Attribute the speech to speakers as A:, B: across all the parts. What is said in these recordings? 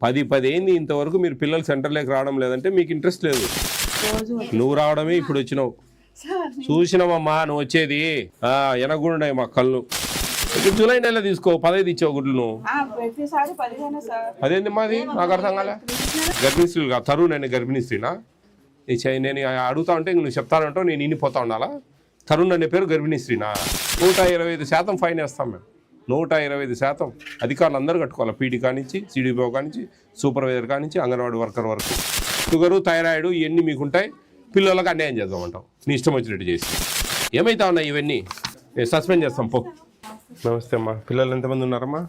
A: 10 అయింది ఇంతవరకు మీరు పిల్లలు సెంటర్లోకి రావడం లేదంటే మీకు ఇంట్రెస్ట్ లేదు. నువ్వు రావడమే ఇప్పుడు వచ్చినావు. చూసినావమ్మా నువ్వు వచ్చేది ఎనగుండాయి మా కళ్ళు. ఇప్పుడు జూలై నెల తీసుకో 15 ఇచ్చావు గుడ్లు నువ్వు. అదేంది మాది నాకు అర్థం కాలే. గర్భిణీ స్త్రీలు కాదు తరువు. నేను గర్భిణీ స్త్రీనా? నేను అడుగుతా ఉంటే నువ్వు చెప్తానంటావు, నేను ఇనిపోతా ఉండాలా? తరుణ్ అనే పేరు గర్భిణీ స్త్రీనా? 125% ఫైన్ వేస్తాం మేము. 125% అధికారులు అందరూ కట్టుకోవాలి. పీడీ కానించి, సిడిపిఓ కానించి, సూపర్వైజర్ కానించి, అంగన్వాడీ వర్కర్ వరకు. షుగరు, థైరాయిడ్ ఇవన్నీ మీకుంటాయి. పిల్లలకు అన్యాయం చేద్దామంటావు నీ ఇష్టం వచ్చినట్టు చేసి. ఏమైతా ఉన్నాయి ఇవన్నీ? నేను సస్పెండ్ చేస్తాం పో. నమస్తే అమ్మా. పిల్లలు ఎంతమంది ఉన్నారమ్మా?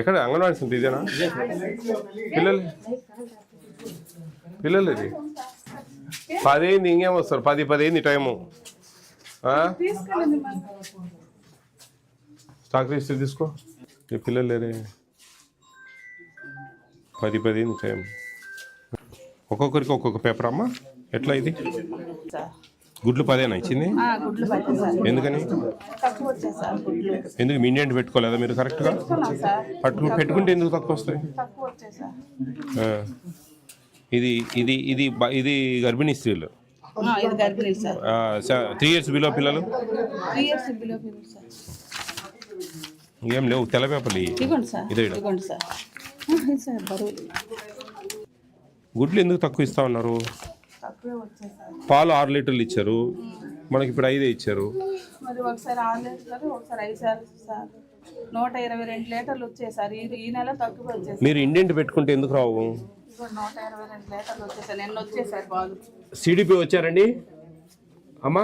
A: ఎక్కడ అంగన్వాడీ సెంటర్ ఇదేనా? పిల్లలు ఇది 10 అయింది, ఇంకేం వస్తారు? 10 అయింది టైము. స్టాక్ రిజిస్టర్ తీసుకో. ఈ పిల్లలు లేరే. 10 అయింది టైం. ఒక్కొక్కరికి ఒక్కొక్క పేపర్ అమ్మా. ఎట్లా ఇది? గుడ్లు 10 ఇచ్చింది. ఎందుకని? ఎందుకు మీ ఇండియన్ పెట్టుకోలేదా మీరు? కరెక్ట్గా పెట్టుకుంటే ఎందుకు తక్కువ వస్తాయి? ఇది ఇది ఇది ఇది గర్భిణీ స్త్రీలు. 3 years బిలో పిల్లలు ఏం లేవు. తెల్ల పేపర్లు ఇదే. గుడ్లు ఎందుకు తక్కువ ఇస్తా ఉన్నారు? పాలు 6 లీటర్లు ఇచ్చారు, మనకి ఇప్పుడు 5 ఇచ్చారు.
B: మరి ఒకసారి 6 లీటర్లు, ఒకసారి 5 సార్లు సార్ 122 లీటర్లు వచ్చేసారి. ఈ నెల తక్కువ వచ్చేసారి.
A: మీరు ఇండియన్ పెట్టుకుంటే ఎందుకు రావు?
B: 122 లీటర్లు వచ్చేసారి. నిన్న వచ్చేసారి బాగు.
A: సిడిపి వచ్చారండి అమ్మా?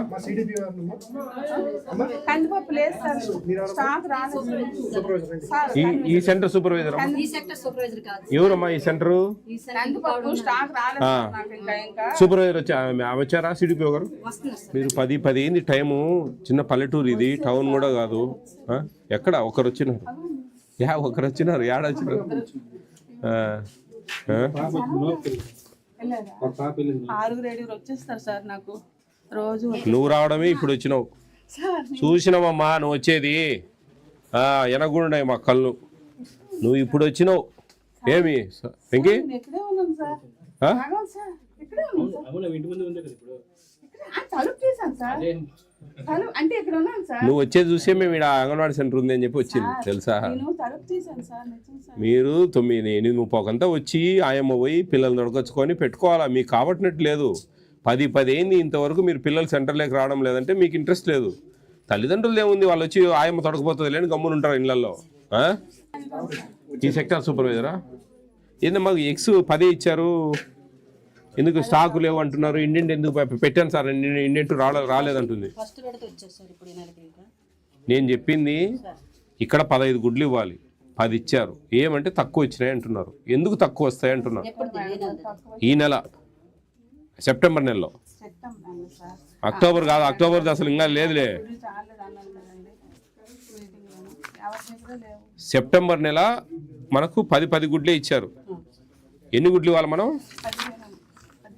B: కందిపప్పు లేదు సార్, స్టాక్ రాలేదు.
A: ఈ సెంటర్ సూపర్వైజర్ ఎవరమ్మా? ఈ సెంటర్
B: కందిపప్పు స్టాక్ రాలేదు.
A: సూపర్వైజర్ వచ్చారా? సిడిపి గారు మీరు 10 అయింది టైము. చిన్న పల్లెటూరు ఇది, టౌన్ కూడా కాదు. ఎక్కడ ఒకరు వచ్చినారు? ఒకరు వచ్చినారు. ఏడ వచ్చినారు?
B: 6 వచ్చేస్తారు సార్ నాకు రోజు.
A: నువ్వు రావడమే ఇప్పుడు వచ్చినావు. చూసినావమ్మా నువ్వు వచ్చేది ఎనగుండాయి మా కళ్ళు. నువ్వు ఇప్పుడు వచ్చినావు. ఏమి వెంకీ? నువ్వు వచ్చేది చూసే మేము ఇక్కడ అంగన్వాడీ సెంటర్ ఉంది అని చెప్పి వచ్చింది తెలుసా? మీరు 9-8 వచ్చి ఆయమ్మ పోయి పిల్లల్ని దొరకొచ్చుకొని పెట్టుకోవాలా. మీకు కాబట్టినట్టు లేదు. 10 అయింది ఇంతవరకు మీరు పిల్లలు సెంటర్లోకి రావడం లేదంటే మీకు ఇంట్రెస్ట్ లేదు. తల్లిదండ్రులు ఏముంది, వాళ్ళు వచ్చి ఆయమ్మ తొడకపోతుంది లేని గమ్మున ఉంటారు ఇళ్లలో. ఈ సెక్టార్ సూపర్వైజరా? ఏంది మాకు ఎక్స్ 10 ఇచ్చారు, ఎందుకు స్టాకు లేవు అంటున్నారు? ఇండియన్ ఎందుకు పెట్టాను సార్, ఇండియన్ రాలేదంటుంది. నేను చెప్పింది ఇక్కడ 15 గుడ్లు ఇవ్వాలి, 10 ఇచ్చారు. ఏమంటే తక్కువ వచ్చినాయి అంటున్నారు. ఎందుకు తక్కువ వస్తాయి అంటున్నారు? ఈ నెల సెప్టెంబర్ నెలలో. అక్టోబర్ కాదు, అక్టోబర్ అసలు ఇంకా లేదులే. సెప్టెంబర్ నెల మనకు 10 గుడ్లే ఇచ్చారు. ఎన్ని గుడ్లు ఇవ్వాలి మనం?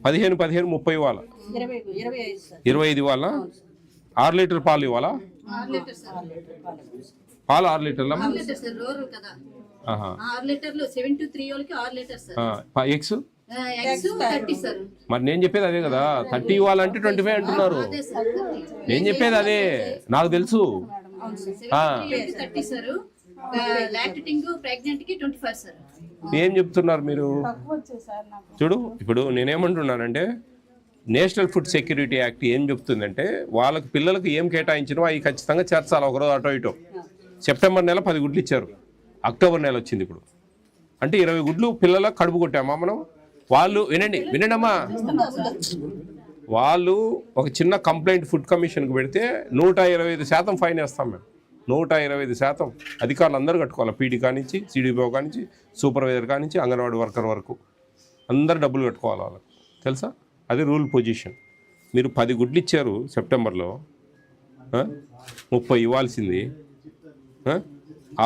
A: 15, 30 ఇవ్వాలా? 25 ఇవ్వాలా? 6 లీటర్ పాలు ఇవ్వాలా? పాలు 6 లీటర్ల ఎగ్స్. మరి నేను చెప్పేది అదే కదా. 30 ఇవ్వాలంటే 25 అంటున్నారు. నేను చెప్పేది అదే, నాకు తెలుసు. ఏం చెప్తున్నారు మీరు? చూడు, ఇప్పుడు నేనేమంటున్నానంటే నేషనల్ ఫుడ్ సెక్యూరిటీ యాక్ట్ ఏం చెప్తుందంటే వాళ్ళకి పిల్లలకు ఏం కేటాయించినో అవి ఖచ్చితంగా చేర్చాలి. ఒకరోజు అటో ఇటో. సెప్టెంబర్ నెల 10 గుడ్లు ఇచ్చారు, అక్టోబర్ నెల వచ్చింది ఇప్పుడు. అంటే 20 గుడ్లు పిల్లలకు కడుపు కొట్టామా మనం? వాళ్ళు వినండి అమ్మా, వాళ్ళు ఒక చిన్న కంప్లైంట్ ఫుడ్ కమిషన్కి పెడితే 125% ఫైన్ వేస్తాం మేము. 125% అధికారులు అందరూ కట్టుకోవాలి. పీడీ కానించి, సిడిపిఓ కానించి, సూపర్వైజర్ కానించి, అంగన్వాడీ వర్కర్ వరకు అందరు డబ్బులు కట్టుకోవాలి వాళ్ళకి. తెలుసా? అది రూల్ పొజిషన్. మీరు 10 గుడ్లు ఇచ్చారు సెప్టెంబర్లో, 30 ఇవ్వాల్సింది.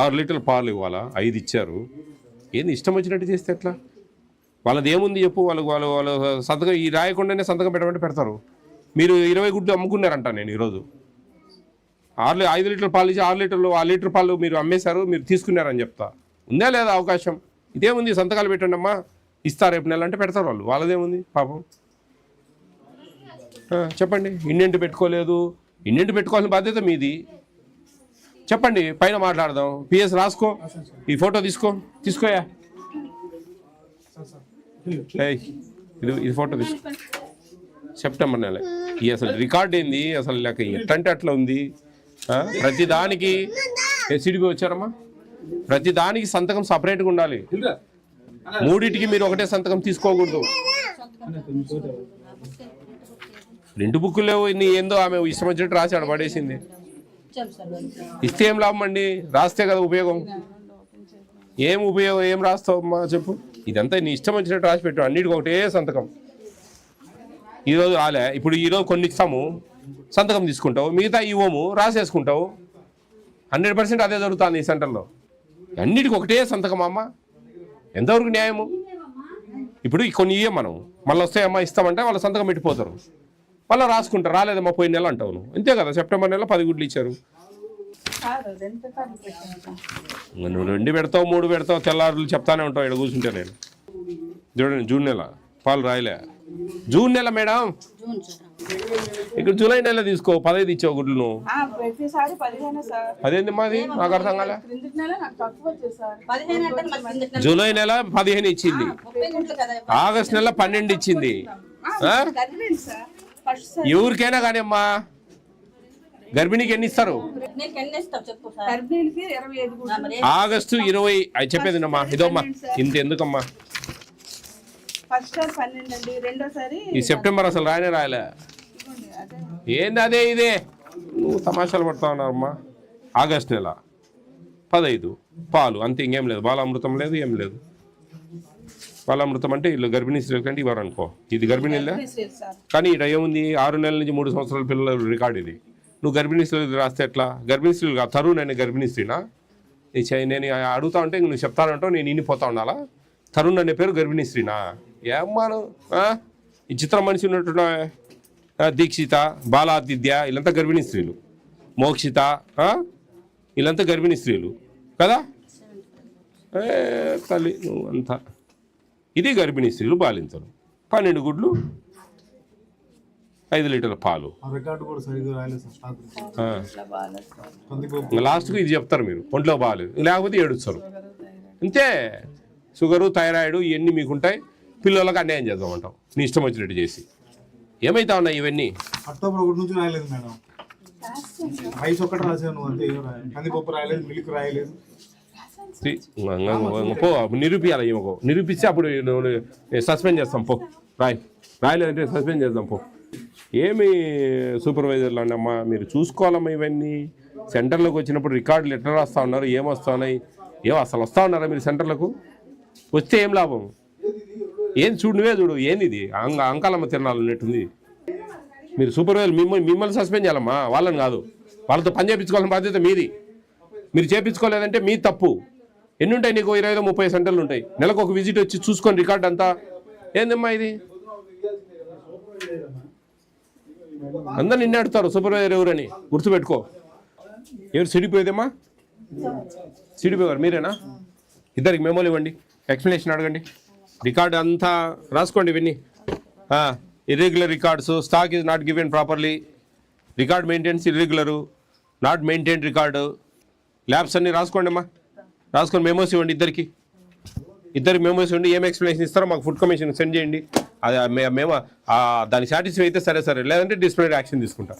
A: 6 లీటర్ల పాలు ఇవ్వాలా? 5 ఇచ్చారు. ఏంది ఇష్టం వచ్చినట్టు చేస్తే ఎట్లా? వాళ్ళది ఏముంది చెప్పు? వాళ్ళు సంతకం ఈ రాయకుండానే సంతకం పెట్టమంటే పెడతారు. మీరు 20 గుడ్లు అమ్ముకున్నారంట నేను ఈరోజు 5 లీటర్ల పాలు ఇచ్చి 6 లీటర్లు ఆ లీటర్ పాలు మీరు అమ్మేశారు, మీరు తీసుకున్నారని చెప్తా. ఉందా లేదా అవకాశం? ఇదేముంది, సంతకాలు పెట్టండి అమ్మా, ఇస్తారు రేపు నెల అంటే పెడతారు వాళ్ళు, వాళ్ళదేముంది పాపం. చెప్పండి, ఇండెంట్ పెట్టుకోలేదు, ఇండెంట్ పెట్టుకోవాల్సిన బాధ్యత మీది. చెప్పండి, పైన మాట్లాడదాం. పిఎస్ రాసుకో, ఈ ఫోటో తీసుకోయా, ఇది ఫోటో తీసుకో. సెప్టెంబర్ నెల ఈ అసలు రికార్డ్ ఏంది అసలు, లేక ఎట్లంటే అట్లా ఉంది. ప్రతి దానికి ఎస్సిడిపి వచ్చారమ్మా, ప్రతి దానికి సంతకం సపరేట్గా ఉండాలి. మూడింటికి మీరు ఒకటే సంతకం తీసుకోకూడదు. రెండు బుక్కులు లేవు, ఇన్ని ఏందో ఆమె ఇష్టం వచ్చినట్టు రాశాడు, పడేసింది. ఇస్తే ఏం లాభం అండి, రాస్తే కదా ఉపయోగం. ఏం ఉపయోగం, ఏం రాస్తావు అమ్మా చెప్పు. ఇదంతా నీ ఇష్టం వచ్చినట్టు రాసి పెట్టు, అన్నిటికీ ఒకటే సంతకం. ఈరోజు రాలే, ఇప్పుడు ఈరోజు కొన్ని ఇస్తాము, సంతకం తీసుకుంటావు, మిగతా ఇవ్వము, రాసేసుకుంటావు. 100% అదే జరుగుతుంది ఈ సెంటర్లో. అన్నిటికీ ఒకటే సంతకం అమ్మ, ఎంతవరకు న్యాయము? ఇప్పుడు కొన్ని ఇవ్వం మనం, మళ్ళీ వస్తాయమ్మా ఇస్తామంటే వాళ్ళ సంతకం పెట్టిపోతారు, మళ్ళీ రాసుకుంటారు. రాలేదమ్మా పోయిన నెల అంటావు నువ్వు, అంతే కదా. సెప్టెంబర్ నెల 10 గుడ్లు ఇచ్చారు, నువ్వు 2 పెడతావు 3 పెడతావు, తెల్లారులు చెప్తానే ఉంటావు. ఇక్కడ కూర్చుంటే నేను చూడండి, జూన్ నెల పాలు రాయలే, జూన్ నెల మేడం, ఇక్కడ జూలై నెల తీసుకో, 15 ఇచ్చావు గుడ్లు నువ్వు. అదేంది మాది, నాకు అర్థం కాలే. జూలై నెల 15 ఇచ్చింది, ఆగస్ట్ నెల 12 ఇచ్చింది. ఎవరికైనా కానీ అమ్మా, గర్భిణీకి ఎన్ని ఇస్తారు? ఆగస్టు 20 చెప్పేది అమ్మా, ఇదమ్మా ఇంత ఎందుకమ్మా. ఈ సెప్టెంబర్ అసలు రాయలే. ఏంది అదే ఇదే, నువ్వు తమాషాలు పడతా ఉన్నావమ్మా. ఆగస్ట్ నెల 15 పాలు అంతే, ఇంకేం లేదు. బాలామృతం లేదు, ఏం లేదు. బాలామృతం అంటే వీళ్ళు గర్భిణీ స్త్రీల కంటే ఇవ్వరు అనుకో. ఇది గర్భిణీలే కానీ ఇక్కడ ఏముంది, 6 నెలల నుంచి 3 సంవత్సరాల పిల్లల రికార్డు ఇది. నువ్వు గర్భిణీ స్త్రీలు రాస్తే ఎట్లా? గర్భిణీ స్త్రీలు కాదు, తరుణ్ అనే గర్భిణీ స్త్రీనా? నేను అడుగుతా ఉంటే నువ్వు చెప్తానంటావు, నేను ఇన్నిపోతా ఉండాలా? తరుణ్ అనే పేరు గర్భిణీ స్త్రీనా? ఏమ్మాను ఈ చిత్రం మనిషి ఉన్నట్టు. దీక్షిత, బాలాదిత్య వీళ్ళంతా గర్భిణీ స్త్రీలు. మోక్షిత వీళ్ళంతా గర్భిణీ స్త్రీలు కదా. తల్లి నువ్వు అంతా. ఇది గర్భిణీ స్త్రీలు బాలింతలు. 12 గుడ్లు 5 లీటర్ల పాలు. లాస్ట్కు ఇది చెప్తారు మీరు, ఒంట్లో బాగాలేదు, లేకపోతే ఏడుస్తారు అంతే. షుగరు, థైరాయిడ్ ఇవన్నీ మీకుంటాయి, పిల్లలకు అన్యాయం చేద్దామంటావు నీ ఇష్టం వచ్చినట్టు చేసి. ఏమైతా ఉన్నాయి ఇవన్నీ?
C: అక్టోబర్ 1 నుంచి రాయలేదు మేడం, రైస్ ఒక్కటి రాశాను అంతే, కందిపప్పు రాయలేదు, మిల్క్ రాయలేదు.
A: పో నిరూపియాలి, ఏమో నిరూపిస్తే అప్పుడు సస్పెండ్ చేస్తాం. పో రాయలేదంటే సస్పెండ్ చేద్దాం. పో ఏమి సూపర్వైజర్లు అండి అమ్మా, మీరు చూసుకోవాలమ్మా ఇవన్నీ. సెంటర్లోకి వచ్చినప్పుడు రికార్డులు ఎట్లా రాస్తా ఉన్నారు, ఏం వస్తా ఉన్నాయి, ఏమో అసలు వస్తూ ఉన్నారా మీరు సెంటర్లకు? వస్తే ఏం లాభం? ఏం చూడు, నువ్వే చూడు, ఏంది ఇది అంకాలమ్మ తిరణాలు ఉన్నట్టుంది. మీరు సూపర్వైజర్ మిమ్మల్ని సస్పెండ్ చేయాలమ్మా, వాళ్ళని కాదు. వాళ్ళతో పని చేయించుకోవాల్సిన బాధ్యత మీది. మీరు చేయించుకోలేదంటే మీ తప్పు. ఎన్ని ఉంటాయి నీకు? 25-30 సెంటర్లు ఉంటాయి. నెలకు ఒక విజిట్ వచ్చి చూసుకొని రికార్డ్ అంతా. ఏందమ్మా ఇది? అందరు నిన్నే అడుగుతారు సూపర్వైజర్ ఎవరని, గుర్తుపెట్టుకో. ఎవరు సిడిపోయేదమ్మా? సిడిపోయారు మీరేనా? ఇద్దరికి మెమోలు ఇవ్వండి, ఎక్స్ప్లెనేషన్ అడగండి, రికార్డు అంతా రాసుకోండి. ఇవన్నీ irregular records, stock is not given properly, record maintenance irregular, not maintain record, labs అన్నీ రాసుకోండి అమ్మా. రాసుకొని మెమోస్ ఇవ్వండి, ఇద్దరికి మెమోస్ ఇవ్వండి. ఏం ఎక్స్ప్లెనేషన్ ఇస్తారో మాకు ఫుడ్ కమిషన్ సెండ్ చేయండి. అది మేము దాన్ని సాటిస్ఫై అయితే సరే, లేదంటే డిసిప్లినరీ యాక్షన్ తీసుకుంటాం.